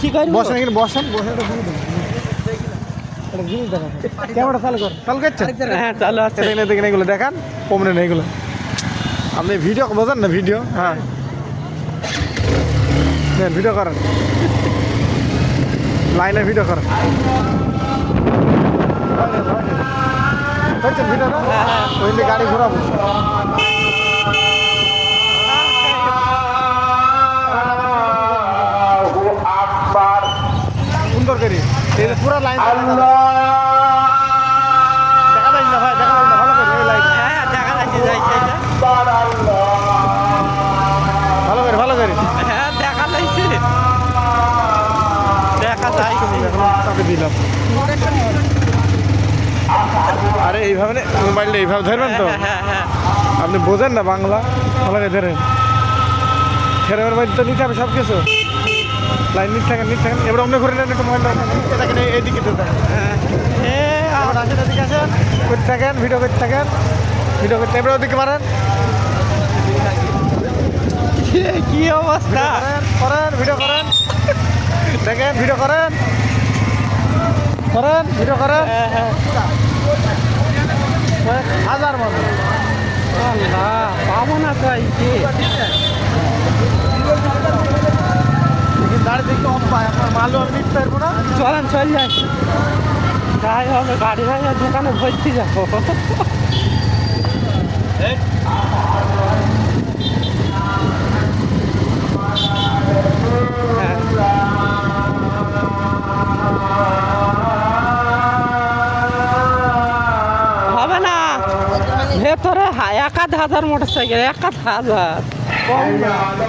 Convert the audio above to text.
কি করি বসেন এখানে বসেন বসে ক্যামেরা চালু কর চালু করছেন হ্যাঁ চালু আছে দেখেন এগুলো দেখান কমনে নেই এগুলো আপনি ভিডিও বোঝেন না ভিডিও হ্যাঁ ভিডিও করেন লাইনে ভিডিও করেন ভিডিওটা ওইলে গাড়ি ঘোরাবো সুন্দর করি পুরো লাইন দেখা যায় না ভাই দেখা যায় না ভালো করে এই লাইন দেখা যাচ্ছে ভালো করে ভালো করে হ্যাঁ দেখা যাচ্ছে দেখা যায় তাকে দিলাম আরে এইভাবে মোবাইলটা এইভাবে ধরবেন তো আপনি বোঝেন না বাংলা ভালো করে ধরেন ফেরামের মধ্যে তো নিতে হবে সব কিছু লাইন নিতে থাকেন এবার অন্য ঘুরে নেন একটু মোবাইলটা দেখেন এইদিকে তো দেখেন আবার আসেন এদিকে আসেন করতে থাকেন ভিডিও করতে থাকেন ভিডিও করতে এবার ওদিকে মারেন কি অবস্থা করেন ভিডিও করেন দেখেন ভিডিও করেন ভিডিও করেন হাজার মানুষ পাবো না তাই দাঁড়িয়ে দেখতে কম পায় আপনার মালও আমি নিতে পারবো না চলেন চল যাই যাই হবে গাড়ি ভাই দোকানে ভর্তি যাবো হবে না ভেতরে 1,000 মোটরসাইকেল 1,000